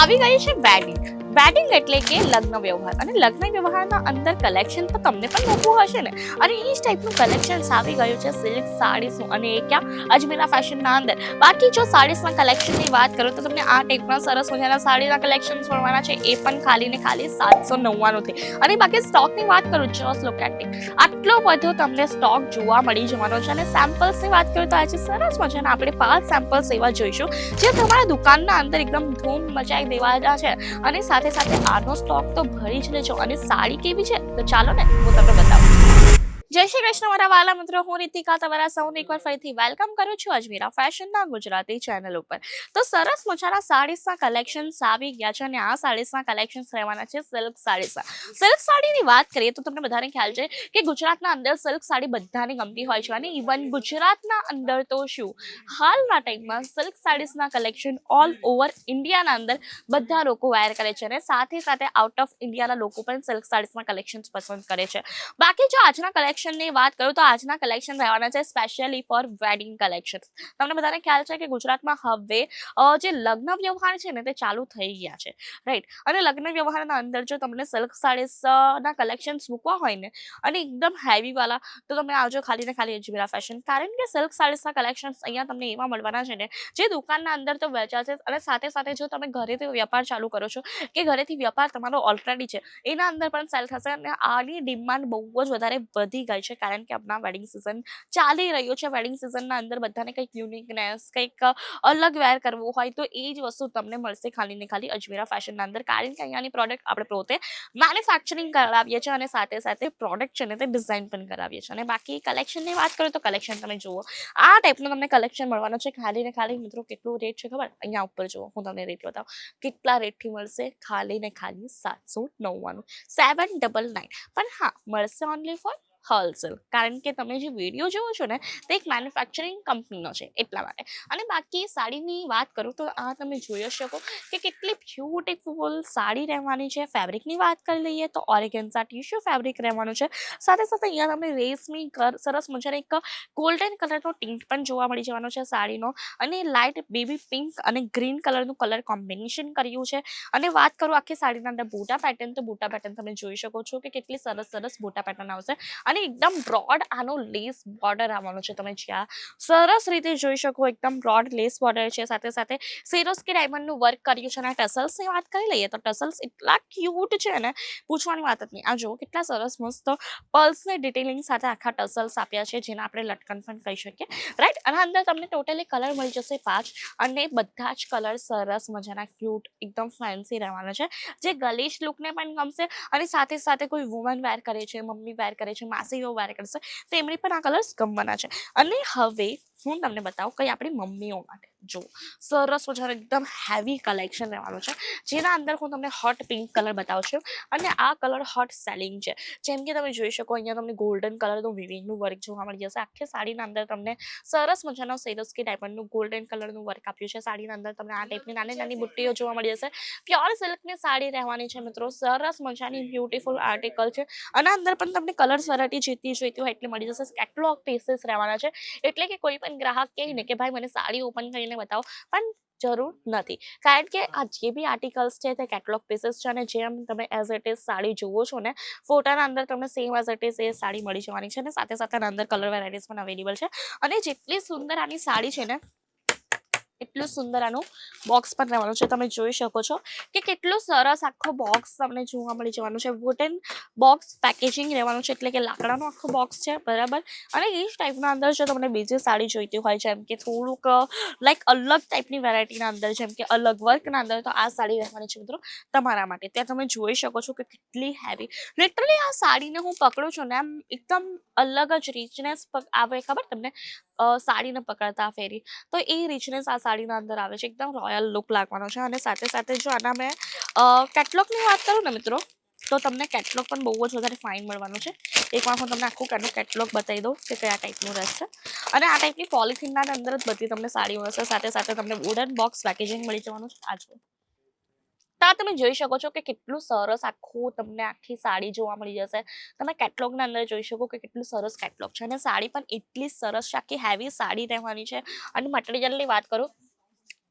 આવી ગઈ છે વેડિંગ. વેડિંગ એટલે કે લગ્ન વ્યવહાર, અને લગ્ન વ્યવહારના અંદર કલેક્શન તો તમને પણ મૂકવું હશે ને, અને એ જ ટાઈપનું કલેક્શન આવી ગયું છે સિલ્ક સાડીસનું, અને એ ક્યાં અજમેરા ફેશનના અંદર. બાકી જો સાડીસના કલેક્શનની વાત કરું તો તમને આ ટાઈપના સરસ મજાના સાડીના કલેક્શન મળવાના છે, એ પણ ખાલી ને ખાલી 799 થી. અને બાકી સ્ટોકની વાત કરું, જસ્ટ લુક એટ ઇટ, આટલો બધો તમને સ્ટોક જોવા મળી જવાનો છે. અને સેમ્પલ્સની વાત કરું તો આજે સરસ મજાના આપણે 5 સેમ્પલ્સ એવા જોઈશું જે તમારા દુકાનના અંદર એકદમ ધૂમ મચાઈ દેવાના છે. અને સાથે સાથે આનો સ્ટોક તો ભરી જ લેજો. અને સાડી કેવી છે તો ચાલો ને હું તમને બતાવું. જય શ્રી કૃષ્ણ મારા વાલા મિત્રો, હું રીતિકા તમારા સૌને એકવાર ફરીથી વેલકમ કરું છું અજમેરા ફેશનના ગુજરાતી ચેનલ ઉપર. તો સરસ મજાના સાડીસના કલેક્શન્સ આવી ગયા છે, અને આ સાડીસના કલેક્શન્સ રહેવાના છે સિલ્ક સાડીસના. સિલ્ક સાડીની વાત કરીએ તો તમને બધાને ખ્યાલ છે કે ગુજરાતના અંદર સિલ્ક સાડી બધાને ગમતી હોય છે, અને ઇવન ગુજરાતના અંદર તો શું, હાલના ટાઈમમાં સિલ્ક સાડીસના કલેક્શન ઓલ ઓવર ઇન્ડિયાના અંદર બધા લોકો વેર કરે છે, અને સાથે સાથે આઉટ ઓફ ઇન્ડિયાના લોકો પણ સિલ્ક સાડીસના કલેક્શન્સ પસંદ કરે છે. બાકી જો આજના કલેક્શનની વાત કરું તો આજના કલેક્શન રહેવાના છે સ્પેશિયલી ફોર વેડિંગ કલેક્શન. તમને બધાને ખ્યાલ છે કે ગુજરાતમાં હવે જે લગ્ન વ્યવહાર છે ને તે ચાલુ થઈ ગયા છે, રાઈટ. અને લગ્ન વ્યવહારના અંદર જો તમને સિલ્ક સાડીસના કલેક્શન્સ મૂકવા હોય ને, અને એકદમ હેવી વાળા, તો તમે આવજો ખાલી ને ખાલી અજમેરા ફેશન. કારણ કે સિલ્ક સાડીસના કલેક્શન્સ અહીંયા તમને એવા મળવાના છે ને જે દુકાનના અંદર તો વેચાશે, અને સાથે સાથે જો તમે ઘરેથી વેપાર ચાલુ કરો છો કે ઘરેથી વેપાર તમારો ઓલરેડી છે એના અંદર પણ સેલ થશે. અને આની ડિમાન્ડ બહુ જ વધારે વધી ગઈ છે, કારણ કે આપણા વેડિંગ સિઝન ચાલી રહ્યો છે. વેડિંગ સિઝનના અંદર બધાને કંઈક યુનિકનેસ, કંઈક અલગ વેર કરવું હોય તો એ જ વસ્તુ તમને મળશે ખાલી ને ખાલી અજમેરા ફેશનના અંદર. કારણ કે અહીંયાની પ્રોડક્ટ આપણે પોતે મેન્યુફેક્ચરિંગ કરાવીએ છીએ, અને સાથે સાથે પ્રોડક્ટ છે ને તે ડિઝાઇન પણ કરાવીએ છીએ. અને બાકી કલેક્શનની વાત કરું તો કલેક્શન તમે જુઓ, આ ટાઈપનું તમને કલેક્શન મળવાનું છે. ખાલી ને ખાલી મિત્રો કેટલું રેટ છે ખબર? અહીંયા ઉપર જુઓ, હું તમને રેટ બતાવું કેટલા રેટથી મળશે. ખાલી ને ખાલી 799, 799. પણ હા, મળશે ઓનલી ફોર હોલસેલ, કારણ કે તમે જે વિડીયો જોવો છો ને તે એક મેન્યુફેક્ચરિંગ કંપનીનો છે એટલા માટે. અને બાકી સાડીની વાત કરું તો આ તમે જોઈ શકો કે કેટલી બ્યુટીફુલ સાડી રહેવાની છે. ફેબ્રિકની વાત કરી લઈએ તો ઓર્ગેન્ઝા ટીશ્યુ ફેબ્રિક રહેવાનું છે. સાથે સાથે અહીંયા તમને રેશમી સરસ મજાનો એક ગોલ્ડન કલરનો ટિન્ટ પણ જોવા મળી જવાનો છે સાડીનો, અને લાઇટ બેબી પિંક અને ગ્રીન કલરનું કલર કોમ્બિનેશન કર્યું છે. અને વાત કરું આખી સાડીના અંદર બુટા પેટર્ન, તો બુટા પેટર્ન તમે જોઈ શકો છો કે કેટલી સરસ સરસ બુટા પેટર્ન આવશે. અને એકદમ બ્રોડ આનો લેસ બોર્ડર આવવાનો છે. તમે જ્યાં સરસ રીતે જોઈ શકો એકદમ બ્રોડ લેસ બોર્ડર છે. સાથે સાથે સિરોસ્કી ડાયમંડનું વર્ક કર્યું છે. અને ટસલ્સની વાત કરી લઈએ તો ટસલ્સ એટલા ક્યુટ છે ને પૂછવાની વાત જ નહીં. આ જુઓ કેટલા સરસ મસ્ત પલ્સને ડિટેલિંગ સાથે આખા ટસલ્સ આપ્યા છે, જેને આપણે લટકન પણ કહી શકીએ, રાઈટ. અને અંદર તમને ટોટલી કલર મળી જશે 5, અને બધા જ કલર સરસ મજાના ક્યુટ એકદમ ફેન્સી રહેવાના છે, જે ગલીશ લુકને પણ ગમશે. અને સાથે સાથે કોઈ વુમન વેર કરે છે, મમ્મી વેર કરે છે, માસીઓ વેર કરશે, તો એમની પણ આ કલર્સ ગમવાના છે. અને હવે હું તમને બતાવું કઈ આપણી મમ્મીઓ માટે. જો સરસ મજાનો એકદમ હેવી કલેક્શન રહેવાનું છે, જેના અંદર હું તમને હોટ પિંક કલર બતાવું છું. અને આ કલર હોટ સેલિંગ છે. જેમ કે તમે જોઈ શકો અહીંયા તમને ગોલ્ડન કલરનું વિવિંગનું વર્ક જોવા મળી જશે. આખી સાડીના અંદર તમને સરસ મજાનો સિરોસ્કી ડાયમંડનું ગોલ્ડન કલરનું વર્ક આપ્યું છે. સાડીના અંદર તમને આ ટાઈપની નાની નાની બુટ્ટીઓ જોવા મળી જશે. પ્યોર સિલ્કની સાડી રહેવાની છે મિત્રો. સરસ મજાની બ્યુટીફુલ આર્ટિકલ છે. અને અંદર પણ તમને કલર્સ વેરાયટી જેટલી જોઈતી હોય એટલી મળી જશે. કેટલોગ પીસીસ રહેવાના છે, એટલે કે કોઈ પણ ગ્રાહક કહે ને કે ભાઈ મને સાડી ઓપન કરીને બતાવો, પણ જરૂર નથી. કારણ કે આ જે બી આર્ટિકલ્સ છે તે કેટલોગ પીસીસ છે, અને જેમ તમે એઝ ઇટ ઇઝ સાડી જુઓ છો ને ફોટાના અંદર તમને સેમ એઝ ઇટ ઇઝ એ સાડી મળી જવાની છે. અને સાથે સાથે અંદર કલર વેરાયટીઝ પણ અવેલેબલ છે. અને જેટલી સુંદર આની સાડી છે ને એટલું સુંદર આનું બોક્સ પણ રહેવાનું છે. તમે જોઈ શકો છો કે કેટલું સરસ આખો બોક્સ તમને જોવા મળી જવાનું છે. વુડન બોક્સ પેકેજિંગ રહેવાનું છે, એટલે કે લાકડાનો આખો બોક્સ છે, બરાબર. અને એ જ ટાઈપના અંદર જો તમને બીજી સાડી જોઈતી હોય, જેમ કે થોડુંક લાઈક અલગ ટાઈપની વેરાયટીના અંદર, જેમ કે અલગ વર્કના અંદર, તો આ સાડી રહેવાની છે મિત્રો તમારા માટે. ત્યાં તમે જોઈ શકો છો કે કેટલી હેવી, લિટરલી આ સાડીને હું પકડું છું ને એમ એકદમ અલગ જ રીચનેસ આવે, ખબર તમને સાડીને પકડતા ફેરી, તો એ રીચનેસ આ સાડીના અંદર આવે છે. એકદમ રોયલ લુક લાગવાનો છે. અને સાથે સાથે જો આના મેં કેટલોગની વાત કરું ને મિત્રો, તો તમને કેટલોગ પણ બહુ જ વધારે ફાઇન મળવાનું છે. એકવાર હું તમને આખું કેટલોગ બતાવી દઉં કે કયા ટાઈપનું રહેશે. અને આ ટાઈપની પોલિથીનના અંદર જ બધી તમને સાડી મળશે. સાથે સાથે તમને વુડન બોક્સ પેકેજિંગ મળી જવાનું છે. આ જો તો તમે જોઈ શકો છો કે કેટલું સરસ આખું તમને આખી સાડી જોવા મળી જશે. તમે કેટલોગના અંદર જોઈ શકો કે કેટલું સરસ કેટલોગ છે. અને સાડી પણ એટલી સરસ છે, આખી હેવી સાડી રહેવાની છે. અને મટીરિયલની વાત કરું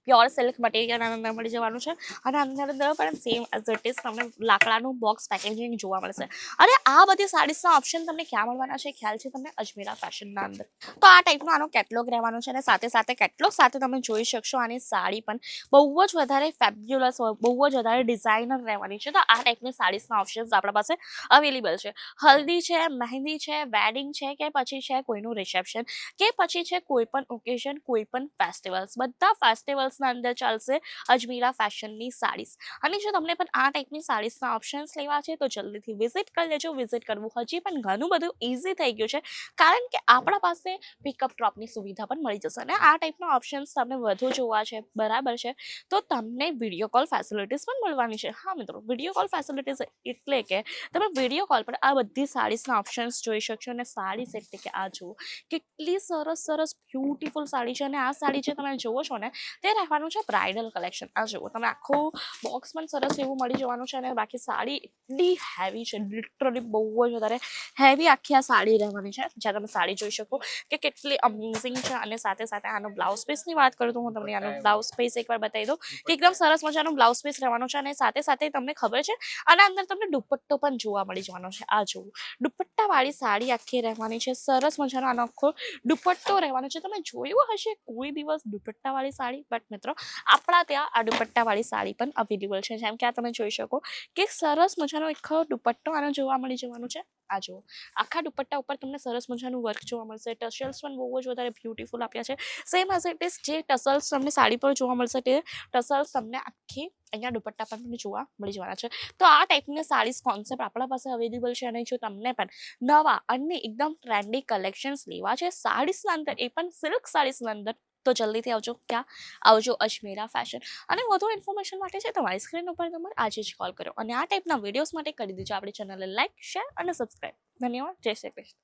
પ્યોર સિલ્ક મટીરિયલ અંદર મળી જવાનું છે અને અંદર પણ સેમ એઝ ઇટ ઇઝ તમને લાકડાનું બોક્સ પેકેજિંગ જોવા મળશે. અને આ બધી સાડીઝના ઓપ્શન તમને ક્યાં મળવાના છે ખ્યાલ છે તમને? અજમેરા ફેશનના અંદર. તો આ ટાઈપનો આનો કેટલોગ રહેવાનો છે અને સાથે સાથે કેટલોગ સાથે તમે જોઈ શકશો આની સાડી પણ બહુ જ વધારે ફેબ્યુલસ હોય, બહુ જ વધારે ડિઝાઇનર રહેવાની છે. તો આ ટાઈપની સાડીઝના ઓપ્શન્સ આપણા પાસે અવેલેબલ છે. હલ્દી છે, મહેંદી છે, વેડિંગ છે કે પછી છે કોઈનું રિસેપ્શન કે પછી છે કોઈ પણ ઓકેઝન, કોઈ પણ ફેસ્ટિવલ્સ, બધા ફેસ્ટિવલ્સના અંદર ચાલશે અજમેરા ફેશનની સાડીઝ. અને જો તમને પણ આ ટાઈપની સાડીઝના ઓપ્શન્સ લેવા છે તો જલ્દીથી વિઝિટ કરી લેજો. વિઝિટ કરવું હજી પણ ઘણું બધું ઇઝી થઈ ગયું છે કારણ કે આપણા પાસે પિકઅપ ડ્રોપની સુવિધા પણ મળી જશે. અને આ ટાઈપના ઓપ્શન્સ તમને વધુ જોવા છે, બરાબર છે, તો તમને વિડીયો કોલ ફેસિલિટીઝ પણ મળવાની છે. હા મિત્રો, વિડીયો કોલ ફેસિલિટીઝ એટલે કે તમે વિડીયો કોલ પર આ બધી સાડીઝના ઓપ્શન્સ જોઈ શકશો. અને સાડીઝ એટલે કે આ જુઓ કેટલી સરસ સરસ બ્યુટીફુલ સાડી છે. અને આ સાડી જે તમે જોવો છો ને તે રહેવાનું છે બ્રાઇડલ કલેક્શન. આ જુઓ તમે આખું બોક્સ પણ સરસ એવું મળી જવાનું છે અને બાકી સાડી એટલી હેવી છે, લિટરલી બહુ જ વધારે હેવી આખી આ સાડી રહેવાની છે. જ્યાં તમે સાડી જોઈ શકો કે કેટલી અમેઝિંગ છે. અને સાથે સાથે આનો બ્લાઉઝ પીસની વાત કરું તો હું તમને આનો બ્લાઉઝ પીસ એકવાર બતાવી દઉં કે એકદમ સરસ મજાનો બ્લાઉઝ પીસ રહેવાનો છે. અને સાથે સાથે તમને ખબર છે આના અંદર તમને દુપટ્ટો પણ જોવા મળી જવાનો છે. આ જુઓ દુપટ્ટાવાળી સાડી આખી રહેવાની છે, સરસ મજાનો આનો આખો દુપટ્ટો રહેવાનો છે. તમે જોયું હશે કોઈ દિવસ દુપટ્ટાવાળી સાડી, બટ મિત્રો આપણા ત્યાં આ દુપટ્ટાવાળી સાડી પણ અવેલેબલ છે. જેમ કે આ તમે જોઈ શકો કે સરસ મજાનો એક દુપટ્ટો આનો જોવા મળી જવાનું છે. આ જુઓ આખા દુપટ્ટા ઉપર તમને સરસ મજાનું વર્ક જોવા મળશે. ટસલ્સ પણ બહુ જ વધારે બ્યુટીફુલ આપ્યા છે. સેમ એઝ ઇટ ઇઝ જે ટસલ્સ તમને સાડી પર જોવા મળશે તે ટસલ્સ તમને આખી અહીંયા દુપટ્ટા પર તમને જોવા મળી જવાના છે. તો આ ટાઈપની સાડીઝ કોન્સેપ્ટ આપણા પાસે અવેલેબલ છે. અને જો તમને પણ નવા અને એકદમ ટ્રેન્ડી કલેક્શન્સ લેવા છે સાડીઝના અંદર, એ પણ સિલ્ક સાડીઝના અંદર, તો જલ્દીથી આવજો. ક્યાં આવજો? અજમેરા ફેશન. અને વધુ ઇન્ફોર્મેશન માટે છે તમારી સ્ક્રીન ઉપર નંબર આજે જ કોલ કરો. અને આ ટાઈપના વિડીયોઝ માટે કરી દેજો આપણી ચેનલને લાઈક, શેર અને સબસ્ક્રાઈબ. ધન્યવાદ. જય શ્રી કૃષ્ણ.